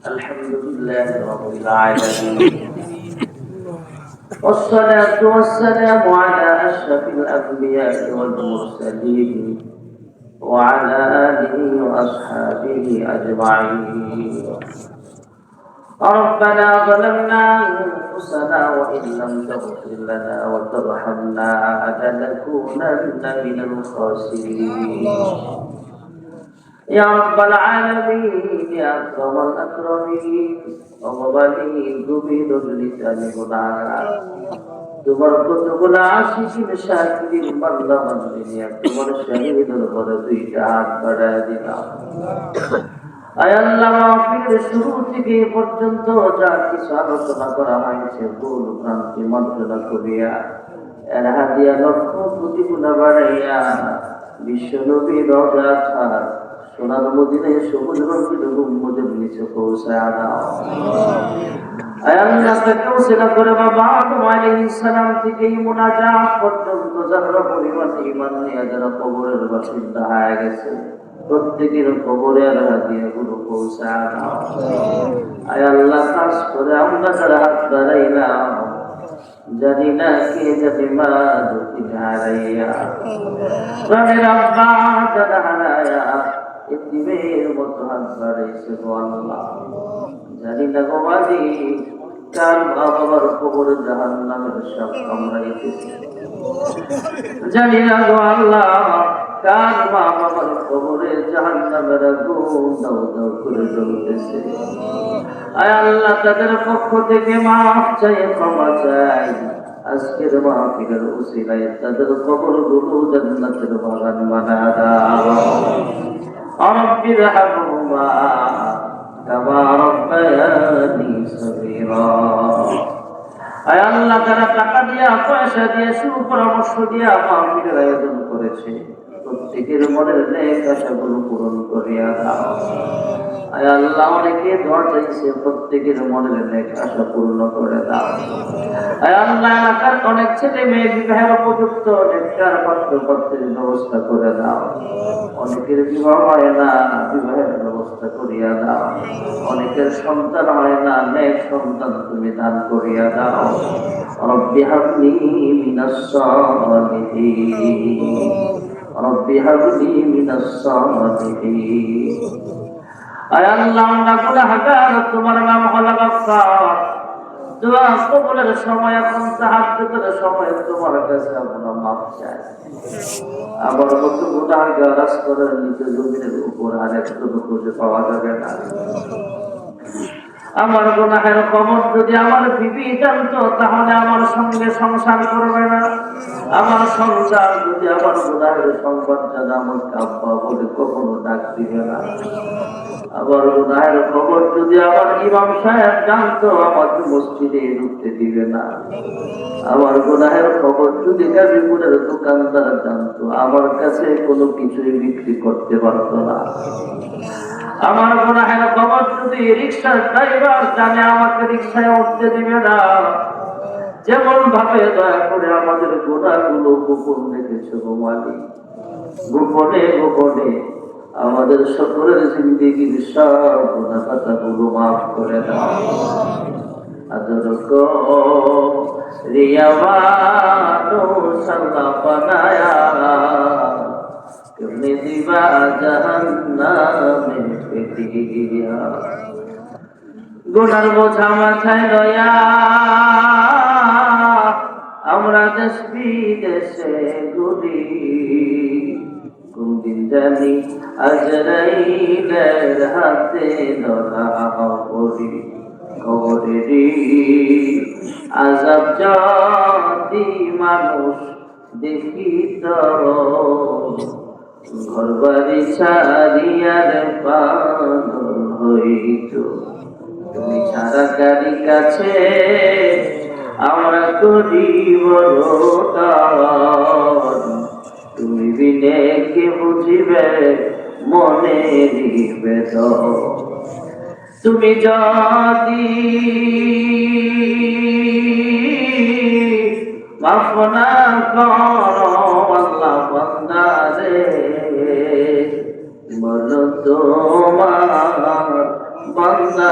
الحمد لله رب العالمين والصلاة والسلام على أشرف الأنبياء والمرسلين وعلى آله وأصحابه أجمعين. ربنا ظلمنا أنفسنا وإن لم تغفر لنا وترحمنا لنكونن من الخاسرين. يا رب العالمين يا أكرم الأكرمين ومبالي قبيل اللسان গুনাহগার তোমার কতগুলো আশিকিন শাকিরিন বান্দা বান্দিয়া তোমার শহীদের উপরে দুইটা হাত বাড়ায় দিলাম। আয় আল্লাহ, মাহফিলের শুরু থেকে পর্যন্ত যা কিছু আলোচনা করা হয়েছে ভুল ভ্রান্তি মার্জনা করিয়া এর হাদিয়া লক্ষ কোটি গুণা বাড়াইয়া বিশ্ব নবী রওজা ছাড় সোনার মদিনায় সবুজ রঙের গুম্বদের নিচে পৌঁছায় দাও। আয় আল্লাহ, তাকেও সেনা করে বাবা আদম আলাইহিস সালাম থেকে মুনাজাত পর্যন্ত যারা পরিমাণ ঈমান নিয়ে যারা কবরের বাসিন্দা হয়ে গেছে প্রত্যেকের কবরে হাদিয়া গুলো পৌঁছায় দাও। আয় আল্লাহ, খাস করে আমরা যারা হাত বাড়াইলাম জানি না কে যাবে মা দুটি হারাইয়া প্রাণের আব্বা যারা হারাইয়া এতিমের মতো হাত বাড়াইছে গো আল্লাহ, জানি না গো মালি কার মা বাবার কবরে জাহান্নামের সাপ কামড়াইতেছে, জানি না গো আল্লাহ কার মা বাবার কবরে জাহান্নামের আগুন দাউ দাউ করে জ্বলতেছে। আয় আল্লাহ, তাদের পক্ষ থেকে মাফ চাই, ক্ষমা চাই। আজকের মাহফিলের উসিলায় তাদের কবরগুলো জান্নাতের বাগান বানায় দাও। রব্বির হামহুমা কামা রব্বায়ানি সগীরা। আয় আল্লাহ, যারা টাকা দিয়া পয়সা দিয়ে সুপরামর্শ দিয়া মাহফিলের আয়োজন করেছে প্রত্যেকের মনের নেক আশাগুলো পূরণ করিয়া দাও। আয় আল্লাহ, অনেকে দোয়া চাইছে প্রত্যেকের মনের নেক আশা পূর্ণ করে দাও। আয় আল্লাহ, এলাকার অনেক ছেলে মেয়ে বিবাহের উপযুক্ত নেককার পাত্র পাত্রের ব্যবস্থা করে দাও। অনেকের বিবাহ হয় না, বিবাহের ব্যবস্থা করিয়া দাও। অনেকের সন্তান হয় না, নেক সন্তান তুমি দান করিয়া দাও। রব্বি হাবলি মিনাস সালিহিন, রব্বি হাবলি মিনাস সালিহিন। আয় আল্লাহ, আমরা গুনাহগার, তোমার নাম হলো গফফার। দোয়া কবুলের সময় এখন তাহাজ্জুদের সময় তোমার কাছে আমরা মাফ চাই। আমার মতো গুনাহগার রাস্তার নিচে জমিনের উপর আর একটু খুঁজে পাওয়া যাবে না। আমার গুনাহের খবর যদি আমার বিবি জানতো তাহলে আমার সঙ্গে সংসার করবে না। আমার সংসার যদি আমার গুনাহের সংবাদ জানা আমাকে আব্বা বলে কখনো ডাক দিবে না। আমার গুনাহের খবর যদি আমার ইমাম সাহেব জানতো আমাকে মসজিদে ঢুকতে দিবে না। আমার গুনাহের খবর যদি গাজীপুরের দোকানদার জানতো আমার কাছে কোনো কিছুই বিক্রি করতে পারতো না। আমার গুনাহের খবর যদি রিকশার ড্রাইভার জানে আমাকে রিকশায় উঠতে দিবে না। যেমন ভাবে দয়া করে আমাদের গুনাহগুলো গোপন রেখেছো গো মালিক, গোপনে গোপনে আমাদের সকলের জিন্দেগির সব গুনাহ খাতাগুলো মাফ করে দাও। আদর কো রিয়াবানো সাল্লা বানায়া तुमने दीवा जहन्नाम में फेंकिया। गुनार बोझा माথায় লয়া আমরা দেশ বিদেশে ঘুরি, কোনদিন জানি আজরাইলের হাতে ধরা পড়ি। কবরেরই আযাব যদি মানুষ দেখিত ঘরবাড়ি ছাড়িয়ার পাগল হইত। তুমি ছাড়া কারি কাছে আমরা করিব রোদন, তুমি বিনে কে বুঝিবে মনের বেদন। তুমি যদি মাফ না করো আল্লাহ বান্দারে, বলো তোমার বান্দা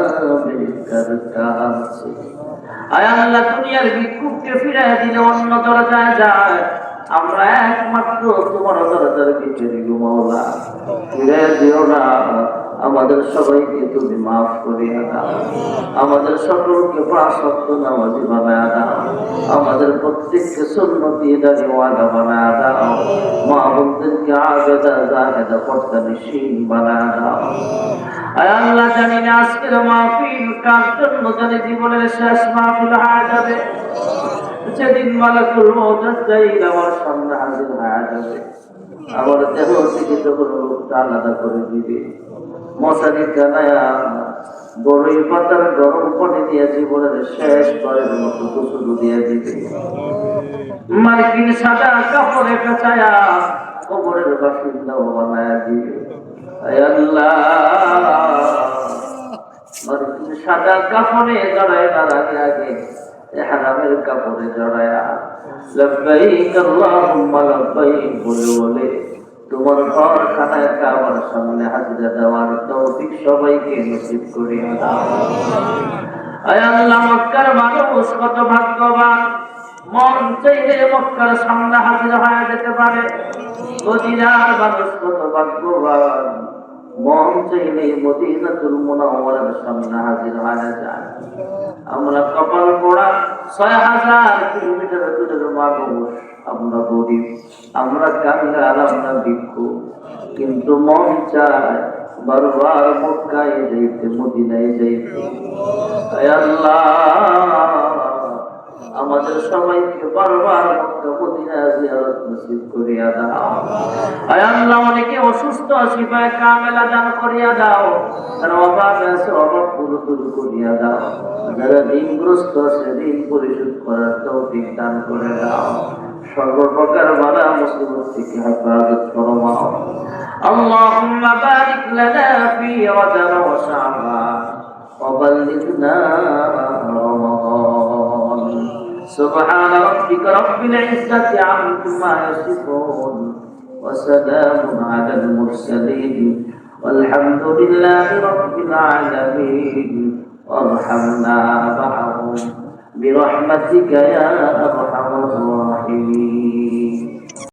যাবে কার কাছে। আয় আল্লাহ, দুনিয়ার ভিক্ষুককে ফিরাইয়া দিলে অন্য দরজায় যায়, আমরা একমাত্র তোমার দরজার ভিতরে গো মাওলা। ফিরাইয়া দিও না, আমাদের সবাইকে তুমি মাফ করিয়া দাও, আমাদের সকলকে পাঁচ ওয়াক্ত নামাজি বানায়া দাও, আমাদের প্রত্যেককে সুন্নতি দাড়িওয়ালা বানায়া দাও, মা বোনদেরকে আবেদা জাহেদা পর্দানিশীন বানায়া দাও। আয় আল্লাহ, জানি না আজকের মাহফিল কার জন্য জানি জীবনের শেষ মাহফিল হয়ে যাবে, যেদিন মালাকুল মউত আজরাইল আমার সামনে হাজির হয়ে যাবে, আমার দেহ থেকে যখন রূপটা আলাদা করে দিবে, মশারি টানায়া বড়ই পাতার গরম পানি দিয়ে জীবনের শেষ বারের মতো গোসল দিয়ে দিবে, মার্কিন সাদা কাপড়ে কাচায়া কবরের বাসিন্দা বানায়া দিবে। আয় আল্লাহ, মার্কিন সাদা কাপড়ে জড়ায় তার আগে আগে ইহরামের কাপড়ে জড়ায়া লব্বাইক আল্লাহুম্মা লব্বাইক বলে বলে তোমার ঘরখানায় কাবার সামনে হাজিরা দেওয়ার তৌফিক সবাইকে নসিব করিয়া দাও। আয় আল্লাহ, মক্কার মানুষ কত ভাগ্যবান, মন চাইলে মক্কার সামনে হাজির হয়ে যেতে পারে। মদিনার মানুষ কত ভাগ্যবান, মন চাইলে মদিনাতুল মুনাওয়ারার সামনে হাজির হয়ে যায়। আমরা কপাল পোড়া ৬০০০ কিলোমিটার দূরের মানুষ, আমরা গরিব, আমরা কাঙ্গাল, আমরা ভিক্ষু, কিন্তু মন চায় বারবার মক্কায় যাইতে, মদিনায় যাইতে। আয় আল্লাহ, আমাদের সবাইকে বারবার মক্কা মদিনা জিয়ারত নসিব করিয়া দাও। আয় আল্লাহ, অনেকে অসুস্থ, শিফায়ে কামেলা দান করিয়া দাও, যারা অভাব আছে অভাব পুরো দূর করিয়া দাও, যারা ঋণগ্রস্ত আছে ঋণ পরিশোধ করার তৌফিক দান করে দাও, সর্বপ্রকার বালা মুসিবত থেকে হেফাজত ফরমাও। আল্লাহুম্মা বারিক লানা ফি রজব ওয়া শাবান ওয়া বাল্লিগনা রমাদান। সুবহান রাব্বিকা রাব্বিল ইজ্জাতি আম্মা ইয়াসিফুন ওয়া সালামুন আলাল মুরসালিন ওয়ালহামদুলিল্লাহি রাব্বিল আলামিন। ওয়ারহামনা মা'হুম বিরহমাতিকা ইয়া আরহামার রাহিমিন।